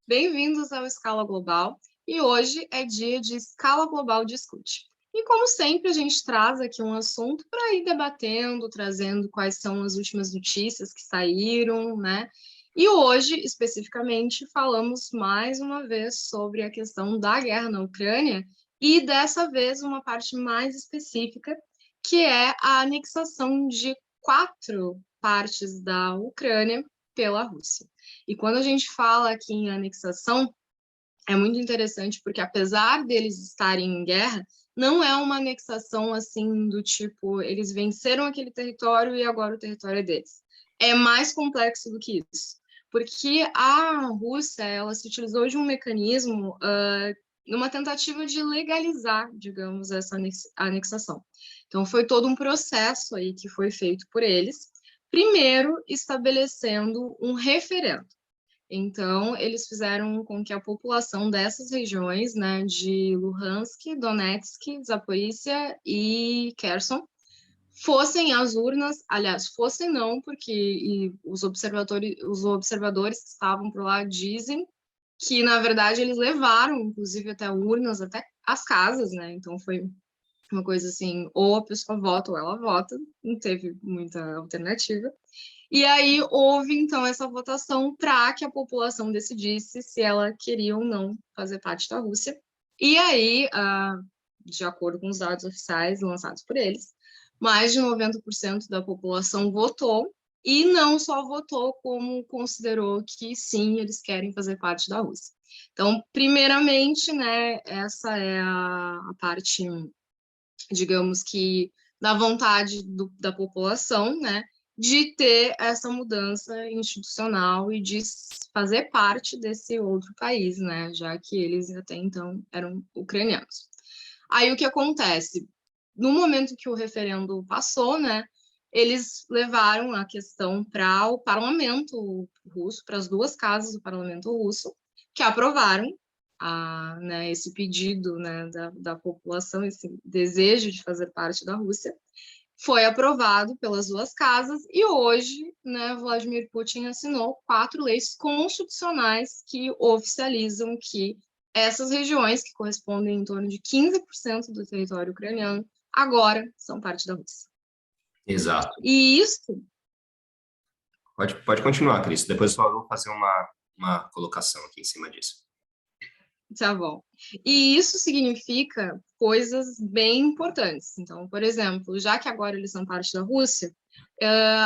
Bem-vindos ao Escala Global e hoje é dia de Escala Global Discute. E como sempre, a gente traz aqui um assunto para ir debatendo, trazendo quais são as últimas notícias que saíram, né? E hoje, especificamente, falamos mais uma vez sobre a questão da guerra na Ucrânia e dessa vez uma parte mais específica, que é a anexação de 4 partes da Ucrânia pela Rússia. E quando a gente fala aqui em anexação, é muito interessante porque apesar deles estarem em guerra, não é uma anexação assim do tipo, eles venceram aquele território e agora o território é deles. É mais complexo do que isso. Porque a Rússia, ela se utilizou de um mecanismo numa tentativa de legalizar, digamos, essa anexação. Então, foi todo um processo aí que foi feito por eles, primeiro estabelecendo um referendo. Então, eles fizeram com que a população dessas regiões, né, de Luhansk, Donetsk, Zaporícia e Kherson, fossem às urnas, aliás, fossem não, porque os observadores que estavam por lá dizem que, na verdade, eles levaram, inclusive, até urnas, até as casas, né, então foi uma coisa assim, ou a pessoa vota ou ela vota, não teve muita alternativa. E aí houve, então, essa votação para que a população decidisse se ela queria ou não fazer parte da Rússia. E aí, de acordo com os dados oficiais lançados por eles, mais de 90% da população votou, e não só votou, como considerou que sim, eles querem fazer parte da Rússia. Então, primeiramente, né, essa é a parte, digamos que, da vontade da população, né, de ter essa mudança institucional e de fazer parte desse outro país, né, já que eles até então eram ucranianos. Aí o que acontece? No momento que o referendo passou, né, eles levaram a questão para o parlamento russo, para as duas casas do parlamento russo, que aprovaram né, esse pedido, né, da população, esse desejo de fazer parte da Rússia, foi aprovado pelas duas casas e hoje, né, Vladimir Putin assinou 4 leis constitucionais que oficializam que essas regiões, que correspondem em torno de 15% do território ucraniano, agora são parte da Rússia. Exato. E isso... Pode continuar, Cris. Depois eu só vou fazer uma colocação aqui em cima disso. Tá bom. E isso significa coisas bem importantes. Então, por exemplo, já que agora eles são parte da Rússia,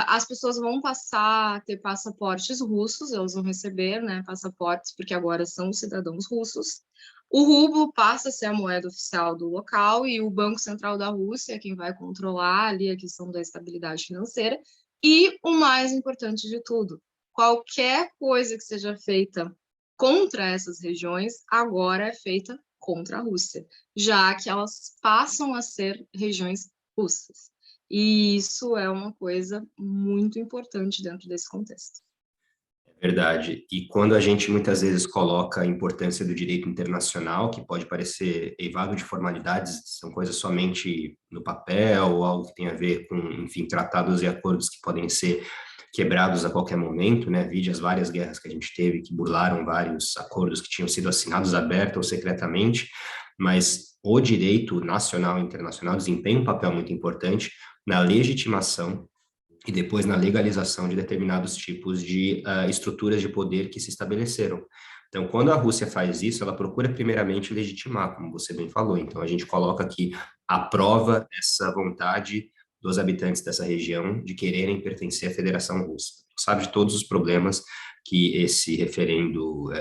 as pessoas vão passar a ter passaportes russos, elas vão receber, né, passaportes, porque agora são cidadãos russos. O rublo passa a ser a moeda oficial do local e o Banco Central da Rússia é quem vai controlar ali a questão da estabilidade financeira. E o mais importante de tudo, qualquer coisa que seja feita contra essas regiões agora é feita contra a Rússia, já que elas passam a ser regiões russas. E isso é uma coisa muito importante dentro desse contexto. É verdade. E quando a gente muitas vezes coloca a importância do direito internacional, que pode parecer eivado de formalidades, são coisas somente no papel, ou algo que tem a ver com, enfim, tratados e acordos que podem ser quebrados a qualquer momento, né? Vide as várias guerras que a gente teve, que burlaram vários acordos que tinham sido assinados aberta ou secretamente, mas o direito nacional e internacional desempenha um papel muito importante na legitimação e depois na legalização de determinados tipos de estruturas de poder que se estabeleceram. Então, quando a Rússia faz isso, ela procura primeiramente legitimar, como você bem falou. Então, a gente coloca aqui a prova dessa vontade dos habitantes dessa região de quererem pertencer à Federação Russa. Sabe de todos os problemas que esse referendo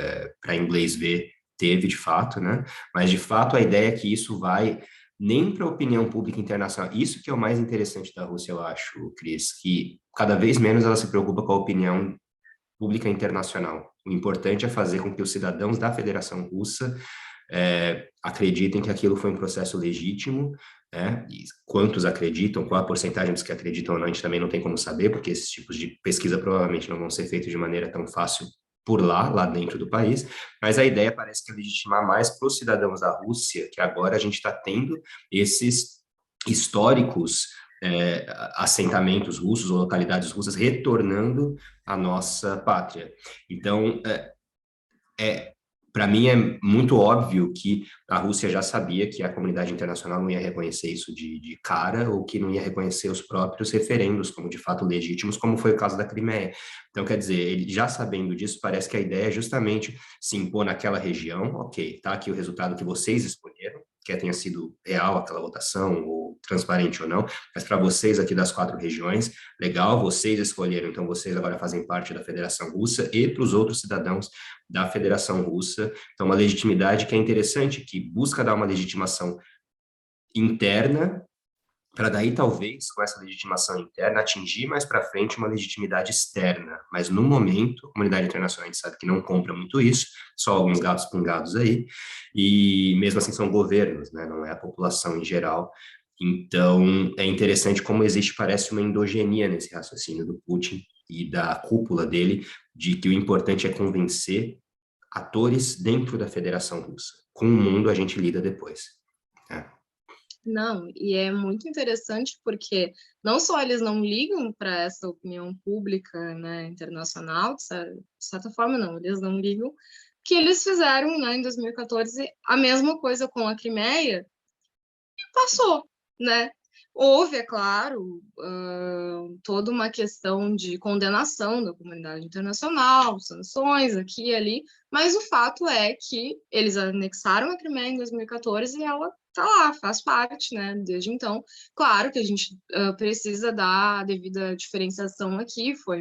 para inglês ver teve de fato, né? Mas de fato a ideia é que isso vai nem para a opinião pública internacional. Isso que é o mais interessante da Rússia, eu acho, Cris, que cada vez menos ela se preocupa com a opinião pública internacional. O importante é fazer com que os cidadãos da Federação Russa acreditem que aquilo foi um processo legítimo, né? E quantos acreditam, qual a porcentagem dos que acreditam ou não, a gente também não tem como saber, porque esses tipos de pesquisa provavelmente não vão ser feitos de maneira tão fácil por lá dentro do país, mas a ideia parece que é legitimar mais para os cidadãos da Rússia, que agora a gente está tendo esses históricos assentamentos russos ou localidades russas retornando à nossa pátria. Então, É, para mim é muito óbvio que a Rússia já sabia que a comunidade internacional não ia reconhecer isso de cara, ou que não ia reconhecer os próprios referendos como de fato legítimos, como foi o caso da Crimeia. Então, quer dizer, ele já sabendo disso, parece que a ideia é justamente se impor naquela região, ok, tá aqui o resultado que vocês escolheram, quer tenha sido real aquela votação, ou transparente ou não, mas para vocês aqui das 4 regiões, legal, vocês escolheram, então vocês agora fazem parte da Federação Russa, e para os outros cidadãos da Federação Russa. Então, uma legitimidade que é interessante, que busca dar uma legitimação interna, para daí, talvez, com essa legitimação interna, atingir mais para frente uma legitimidade externa. Mas, no momento, a comunidade internacional, a gente sabe que não compra muito isso, só alguns gatos pingados aí, e mesmo assim são governos, né? Não é a população em geral. Então, é interessante como existe, parece, uma endogenia nesse raciocínio do Putin e da cúpula dele, de que o importante é convencer atores dentro da Federação Russa. Com o mundo a gente lida depois. Né? Não, e é muito interessante porque não só eles não ligam para essa opinião pública, né, internacional, de certa forma não, eles não ligam, que eles fizeram, né, em 2014 a mesma coisa com a Crimeia e passou, né? Houve, é claro, toda uma questão de condenação da comunidade internacional, sanções aqui e ali, mas o fato é que eles anexaram a Crimeia em 2014 e ela está lá, faz parte, né, desde então. Claro que a gente precisa dar a devida diferenciação aqui, foi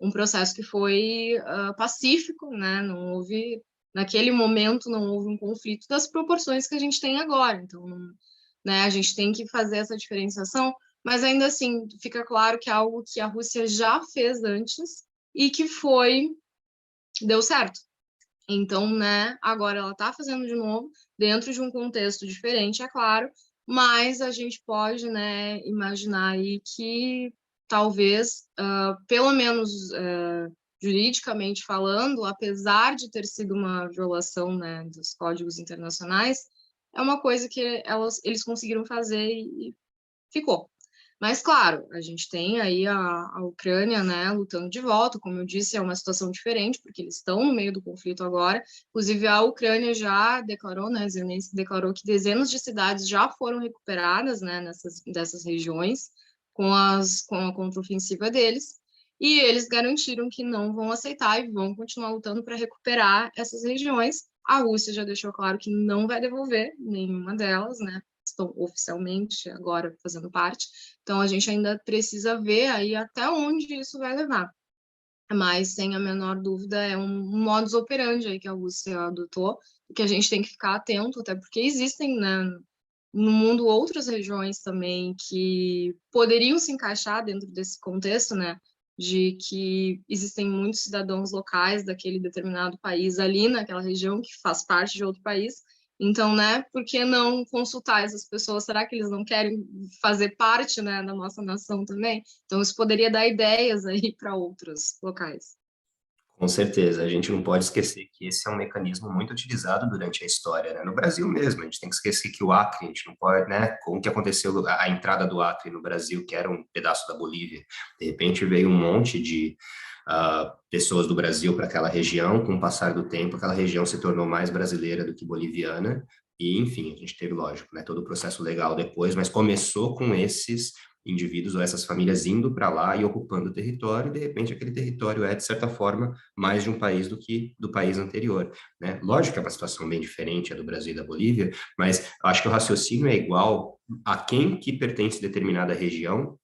um processo que foi pacífico, né, não houve, naquele momento não houve um conflito das proporções que a gente tem agora, então né? A gente tem que fazer essa diferenciação, mas ainda assim fica claro que é algo que a Rússia já fez antes e que deu certo. Então, né, agora ela está fazendo de novo, dentro de um contexto diferente, é claro, mas a gente pode, né, imaginar aí que talvez, pelo menos juridicamente falando, apesar de ter sido uma violação, né, dos códigos internacionais, é uma coisa que eles conseguiram fazer e ficou. Mas, claro, a gente tem aí a Ucrânia, né, lutando de volta, como eu disse, é uma situação diferente, porque eles estão no meio do conflito agora. Inclusive, a Ucrânia já declarou, né, Zelensky declarou que dezenas de cidades já foram recuperadas, né, dessas regiões, com a contraofensiva deles, e eles garantiram que não vão aceitar e vão continuar lutando para recuperar essas regiões. A Rússia já deixou claro que não vai devolver nenhuma delas, né, estão oficialmente agora fazendo parte. Então a gente ainda precisa ver aí até onde isso vai levar. Mas, sem a menor dúvida, é um modus operandi aí que a Rússia adotou, que a gente tem que ficar atento, até porque existem, né, no mundo outras regiões também que poderiam se encaixar dentro desse contexto, né, de que existem muitos cidadãos locais daquele determinado país ali naquela região que faz parte de outro país. Então, né, por que não consultar essas pessoas? Será que eles não querem fazer parte, né, da nossa nação também? Então, isso poderia dar ideias aí para outros locais. Com certeza, a gente não pode esquecer que esse é um mecanismo muito utilizado durante a história, né? No Brasil mesmo, a gente tem que esquecer que o Acre, a gente não pode, né? Com o que aconteceu, a entrada do Acre no Brasil, que era um pedaço da Bolívia, de repente veio um monte de pessoas do Brasil para aquela região, com o passar do tempo, aquela região se tornou mais brasileira do que boliviana, e enfim, a gente teve, lógico, né? Todo o processo legal depois, mas começou com esses indivíduos ou essas famílias indo para lá e ocupando o território, e de repente aquele território é, de certa forma, mais de um país do que do país anterior, né? Lógico que é uma situação bem diferente a do Brasil e da Bolívia, mas eu acho que o raciocínio é igual a quem que pertence a determinada região,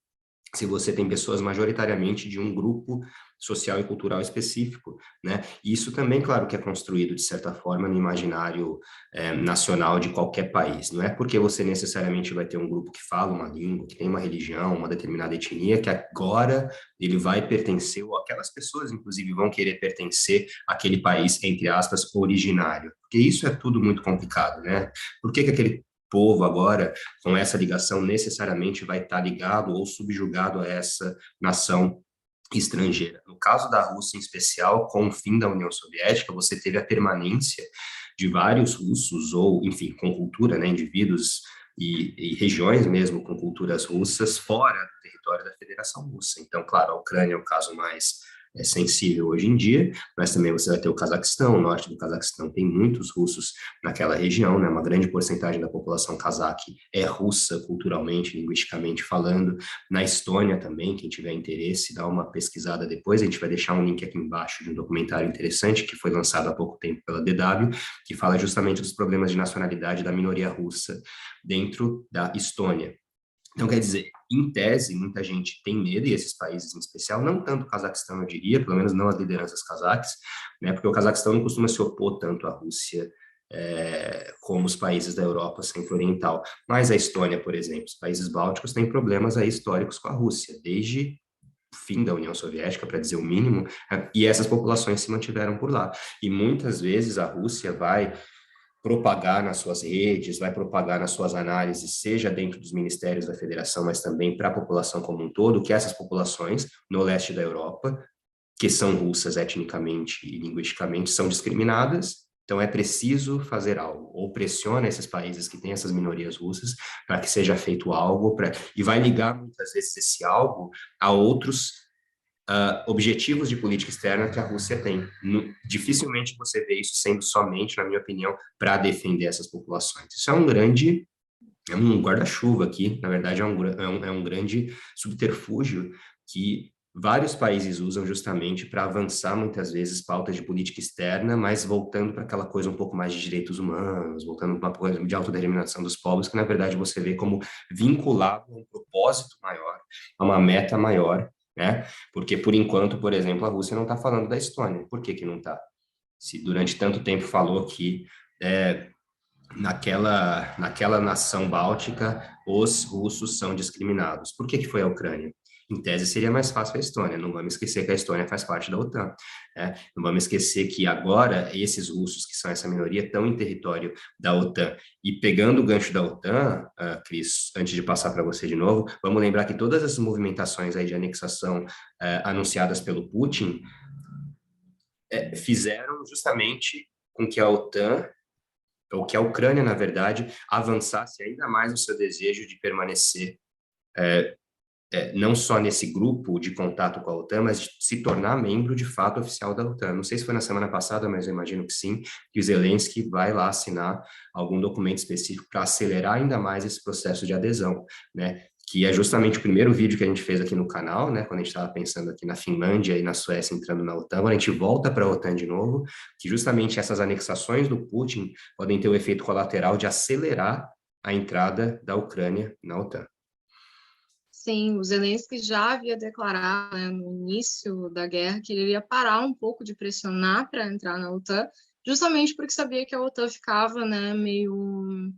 se você tem pessoas majoritariamente de um grupo social e cultural específico, né? E isso também, claro, que é construído de certa forma no imaginário nacional de qualquer país. Não é porque você necessariamente vai ter um grupo que fala uma língua, que tem uma religião, uma determinada etnia, que agora ele vai pertencer, ou aquelas pessoas, inclusive, vão querer pertencer àquele país, entre aspas, originário. Porque isso é tudo muito complicado, né? Por que que aquele povo agora, com essa ligação, necessariamente vai estar ligado ou subjugado a essa nação estrangeira? No caso da Rússia, em especial, com o fim da União Soviética, você teve a permanência de vários russos, ou, enfim, com cultura, né, indivíduos e regiões mesmo com culturas russas fora do território da Federação Russa. Então, claro, a Ucrânia é o caso mais sensível hoje em dia, mas também você vai ter o Cazaquistão, o norte do Cazaquistão tem muitos russos naquela região, né? Uma grande porcentagem da população cazaque é russa culturalmente, linguisticamente falando. Na Estônia também, quem tiver interesse, dá uma pesquisada depois, a gente vai deixar um link aqui embaixo de um documentário interessante que foi lançado há pouco tempo pela DW, que fala justamente dos problemas de nacionalidade da minoria russa dentro da Estônia. Então, quer dizer, em tese, muita gente tem medo, e esses países em especial, não tanto o Cazaquistão, eu diria, pelo menos não as lideranças cazaques, né, porque o Cazaquistão não costuma se opor tanto à Rússia como os países da Europa Centro-Oriental. Mas a Estônia, por exemplo, os países bálticos têm problemas aí históricos com a Rússia, desde o fim da União Soviética, para dizer o mínimo, e essas populações se mantiveram por lá. E muitas vezes a Rússia vai propagar nas suas redes, vai propagar nas suas análises, seja dentro dos ministérios da federação, mas também para a população como um todo, que essas populações no leste da Europa, que são russas etnicamente e linguisticamente, são discriminadas. Então é preciso fazer algo, ou pressiona esses países que têm essas minorias russas para que seja feito algo, e vai ligar muitas vezes esse algo a outros objetivos de política externa que a Rússia tem. Dificilmente você vê isso sendo somente, na minha opinião, para defender essas populações. Isso é um guarda-chuva aqui, na verdade é um grande subterfúgio que vários países usam justamente para avançar muitas vezes pautas de política externa, mas voltando para aquela coisa um pouco mais de direitos humanos, voltando para uma coisa de autodeterminação dos povos, que na verdade você vê como vinculado a um propósito maior, a uma meta maior, né? Porque, por enquanto, por exemplo, a Rússia não está falando da Estônia. Por que que não está? Se durante tanto tempo falou que naquela nação báltica os russos são discriminados. Por que que foi a Ucrânia? Em tese, seria mais fácil a Estônia. Não vamos esquecer que a Estônia faz parte da OTAN, né? Não vamos esquecer que agora esses russos, que são essa minoria, estão em território da OTAN. E pegando o gancho da OTAN, Cris, antes de passar para você de novo, vamos lembrar que todas essas movimentações aí de anexação anunciadas pelo Putin fizeram justamente com que a OTAN, ou que a Ucrânia, na verdade, avançasse ainda mais no seu desejo de permanecer não só nesse grupo de contato com a OTAN, mas de se tornar membro de fato oficial da OTAN. Não sei se foi na semana passada, mas eu imagino que sim, que o Zelensky vai lá assinar algum documento específico para acelerar ainda mais esse processo de adesão, né? Que é justamente o primeiro vídeo que a gente fez aqui no canal, né? Quando a gente estava pensando aqui na Finlândia e na Suécia entrando na OTAN, agora a gente volta para a OTAN de novo, que justamente essas anexações do Putin podem ter o efeito colateral de acelerar a entrada da Ucrânia na OTAN. Sim, o Zelensky já havia declarado, né, no início da guerra que ele iria parar um pouco de pressionar para entrar na OTAN, justamente porque sabia que a OTAN ficava, né, meio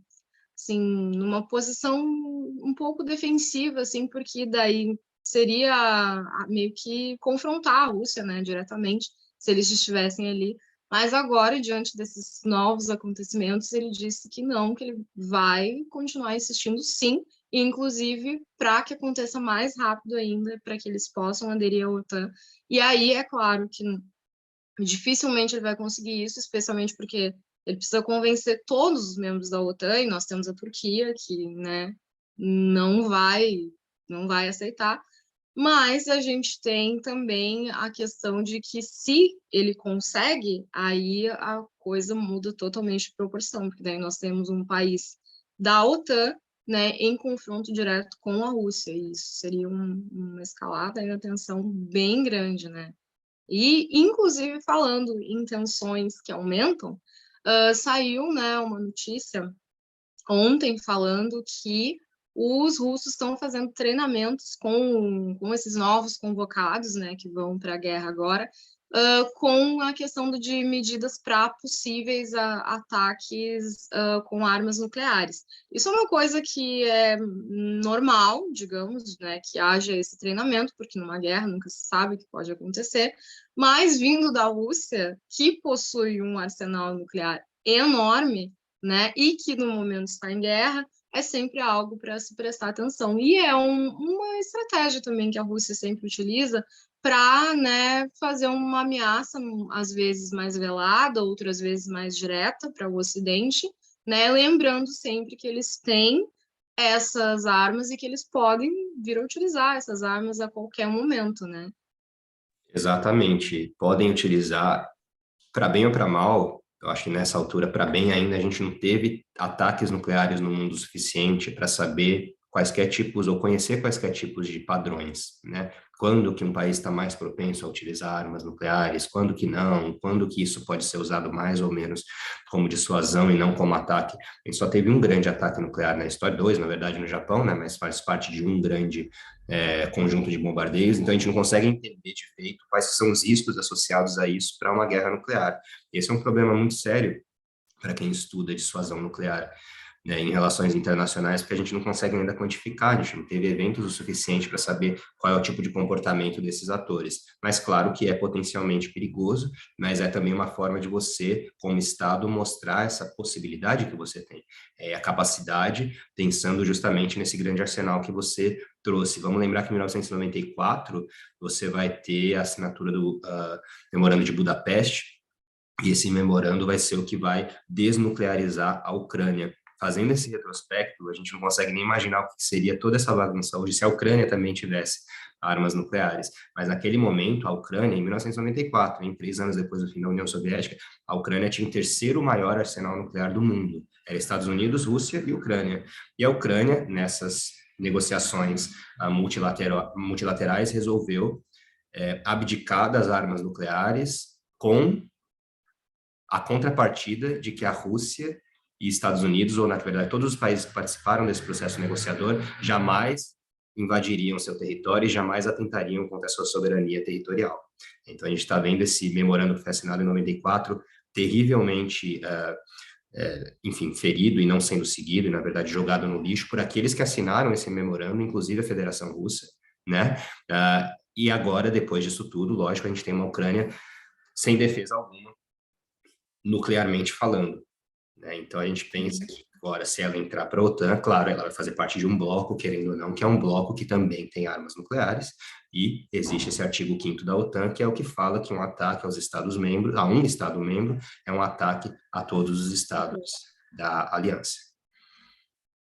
assim, numa posição um pouco defensiva, assim, porque daí seria meio que confrontar a Rússia, né, diretamente, se eles estivessem ali. Mas agora, diante desses novos acontecimentos, ele disse que não, que ele vai continuar insistindo sim, e inclusive para que aconteça mais rápido ainda, para que eles possam aderir à OTAN. E aí, é claro que dificilmente ele vai conseguir isso, especialmente porque ele precisa convencer todos os membros da OTAN, e nós temos a Turquia, que, né, não vai, não vai aceitar. Mas a gente tem também a questão de que se ele consegue, aí a coisa muda totalmente de proporção, porque daí nós temos um país da OTAN, né, em confronto direto com a Rússia, e isso seria uma escalada e uma tensão bem grande, né? E, inclusive, falando em tensões que aumentam, saiu, né, uma notícia ontem falando que os russos estão fazendo treinamentos com esses novos convocados, né, que vão para a guerra agora, com a questão de medidas para possíveis ataques com armas nucleares. Isso é uma coisa que é normal, digamos, né, que haja esse treinamento, porque numa guerra nunca se sabe o que pode acontecer, mas vindo da Rússia, que possui um arsenal nuclear enorme, né, e que no momento está em guerra, é sempre algo para se prestar atenção. E é uma estratégia também que a Rússia sempre utiliza para, né, fazer uma ameaça, às vezes mais velada, outras vezes mais direta para o Ocidente, né, lembrando sempre que eles têm essas armas e que eles podem vir a utilizar essas armas a qualquer momento, né? Exatamente. Podem utilizar para bem ou para mal. Eu acho que nessa altura, para bem ainda, a gente não teve ataques nucleares no mundo suficiente para saber quaisquer tipos ou conhecer quaisquer tipos de padrões, né? Quando que um país está mais propenso a utilizar armas nucleares, quando que não, quando que isso pode ser usado mais ou menos como dissuasão e não como ataque. A gente só teve um grande ataque nuclear na história, dois, na verdade, no Japão, né? Mas faz parte de um grande conjunto de bombardeios, então a gente não consegue entender de feito quais são os riscos associados a isso para uma guerra nuclear. Esse é um problema muito sério para quem estuda dissuasão nuclear, né, em relações internacionais, porque a gente não consegue ainda quantificar, a gente não teve eventos o suficiente para saber qual é o tipo de comportamento desses atores. Mas claro que é potencialmente perigoso, mas é também uma forma de você, como Estado, mostrar essa possibilidade que você tem, a capacidade, pensando justamente nesse grande arsenal que você trouxe. Vamos lembrar que em 1994 você vai ter a assinatura do Memorando de Budapeste, e esse memorando vai ser o que vai desnuclearizar a Ucrânia. Fazendo esse retrospecto, a gente não consegue nem imaginar o que seria toda essa bagunça hoje se a Ucrânia também tivesse armas nucleares. Mas naquele momento, a Ucrânia, em 1994, em 3 anos depois do fim da União Soviética, a Ucrânia tinha o terceiro maior arsenal nuclear do mundo. Era Estados Unidos, Rússia e Ucrânia. E a Ucrânia, nessas negociações multilaterais, resolveu abdicar das armas nucleares com a contrapartida de que a Rússia e Estados Unidos, ou na verdade todos os países que participaram desse processo negociador, jamais invadiriam seu território e jamais atentariam contra a sua soberania territorial. Então a gente está vendo esse memorando que foi assinado em 94, terrivelmente, enfim, ferido e não sendo seguido, e na verdade jogado no lixo por aqueles que assinaram esse memorando, inclusive a Federação Russa, né? E agora, depois disso tudo, lógico, a gente tem uma Ucrânia sem defesa alguma, nuclearmente falando, né? Então a gente pensa que agora, se ela entrar para a OTAN, claro, ela vai fazer parte de um bloco, querendo ou não, que é um bloco que também tem armas nucleares, e existe esse artigo 5º da OTAN, que é o que fala que um ataque aos Estados-membros, a um Estado-membro, é um ataque a todos os Estados da aliança.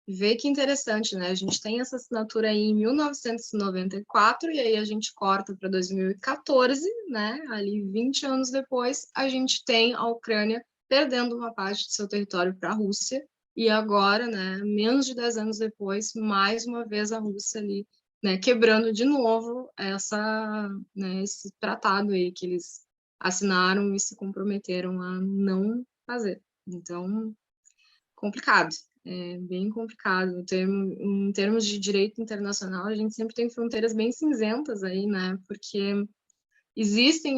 Vê que interessante, né? A gente tem essa assinatura aí em 1994 e aí a gente corta para 2014, né? Ali 20 anos depois, a gente tem a Ucrânia perdendo uma parte de seu território para a Rússia e agora, né, menos de 10 anos depois, mais uma vez a Rússia ali, né, quebrando de novo esse tratado aí que eles assinaram e se comprometeram a não fazer. Então, complicado. É bem complicado. Em termos de direito internacional, a gente sempre tem fronteiras bem cinzentas aí, né? Porque existe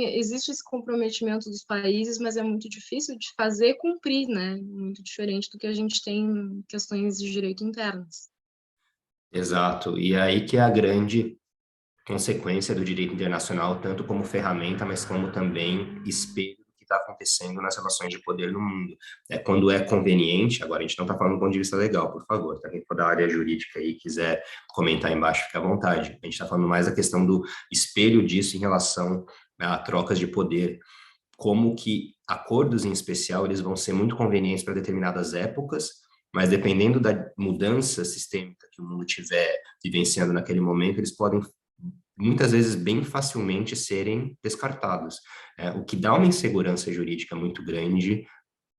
esse comprometimento dos países, mas é muito difícil de fazer cumprir, né? Muito diferente do que a gente tem em questões de direito internas. Exato. E aí que é a grande consequência do direito internacional, tanto como ferramenta, mas como também espelho do que está acontecendo nas relações de poder no mundo. Quando é conveniente, agora a gente não está falando do ponto de vista legal, por favor, tá? Quem for da área jurídica e quiser comentar embaixo, fique à vontade. A gente está falando mais da questão do espelho disso em relação a trocas de poder, como que acordos em especial eles vão ser muito convenientes para determinadas épocas, mas dependendo da mudança sistêmica que o mundo tiver vivenciando naquele momento, eles podem muitas vezes bem facilmente serem descartados, o que dá uma insegurança jurídica muito grande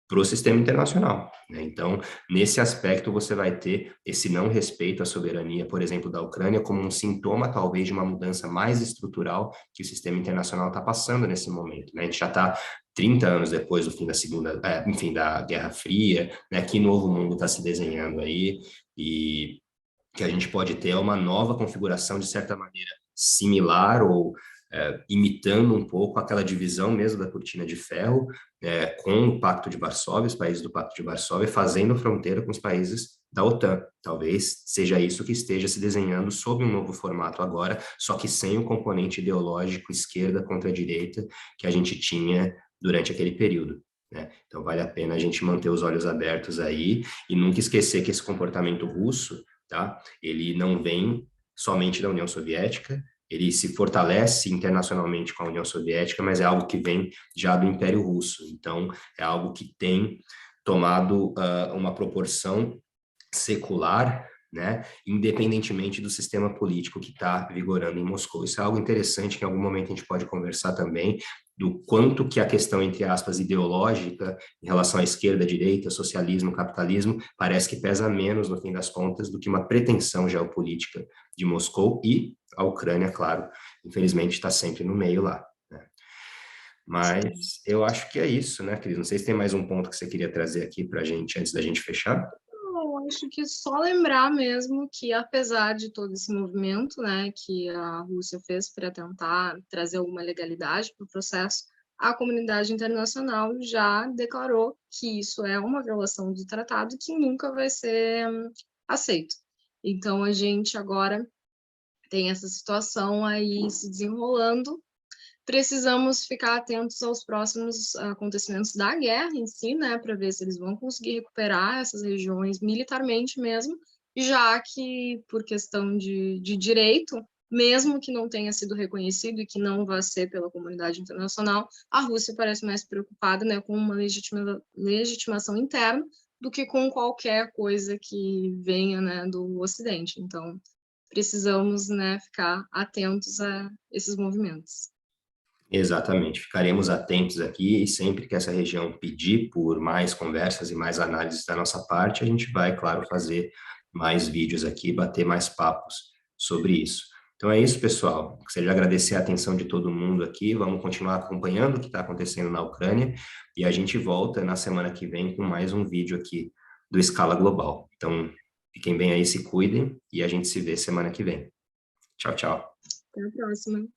para o sistema internacional, né? Então, nesse aspecto, você vai ter esse não respeito à soberania, por exemplo, da Ucrânia, como um sintoma, talvez, de uma mudança mais estrutural que o sistema internacional está passando nesse momento, né? A gente já está 30 anos depois do fim da enfim, da Guerra Fria, né? Que novo mundo está se desenhando aí, e que a gente pode ter uma nova configuração, de certa maneira, similar ou imitando um pouco aquela divisão mesmo da cortina de ferro, com o Pacto de Varsóvia, os países do Pacto de Varsóvia, fazendo fronteira com os países da OTAN. Talvez seja isso que esteja se desenhando sob um novo formato agora, só que sem o componente ideológico esquerda contra direita que a gente tinha durante aquele período, né? Então vale a pena a gente manter os olhos abertos aí e nunca esquecer que esse comportamento russo, tá? Ele não vem somente da União Soviética, ele se fortalece internacionalmente com a União Soviética, mas é algo que vem já do Império Russo. Então, é algo que tem tomado uma proporção secular né? Independentemente do sistema político que está vigorando em Moscou. Isso é algo interessante que em algum momento a gente pode conversar também, do quanto que a questão, entre aspas, ideológica, em relação à esquerda, direita, socialismo, capitalismo, parece que pesa menos, no fim das contas, do que uma pretensão geopolítica de Moscou, e a Ucrânia, claro, infelizmente está sempre no meio lá, né? Sim. Mas eu acho que é isso, né, Cris? Não sei se tem mais um ponto que você queria trazer aqui para a gente, antes da gente fechar. Eu acho que só lembrar mesmo que, apesar de todo esse movimento, né, que a Rússia fez para tentar trazer alguma legalidade para o processo, a comunidade internacional já declarou que isso é uma violação do tratado que nunca vai ser aceito. Então, a gente agora tem essa situação aí se desenrolando. Precisamos ficar atentos aos próximos acontecimentos da guerra em si, né, para ver se eles vão conseguir recuperar essas regiões militarmente mesmo, já que, por questão de direito, mesmo que não tenha sido reconhecido e que não vá ser pela comunidade internacional, a Rússia parece mais preocupada, né, com uma legitimação interna do que com qualquer coisa que venha, né, do Ocidente. Então, precisamos, né, ficar atentos a esses movimentos. Exatamente, ficaremos atentos aqui e sempre que essa região pedir por mais conversas e mais análises da nossa parte, a gente vai, claro, fazer mais vídeos aqui, bater mais papos sobre isso. Então é isso, pessoal. Gostaria de agradecer a atenção de todo mundo aqui. Vamos continuar acompanhando o que está acontecendo na Ucrânia e a gente volta na semana que vem com mais um vídeo aqui do Escala Global. Então, fiquem bem aí, se cuidem e a gente se vê semana que vem. Tchau, tchau. Até a próxima.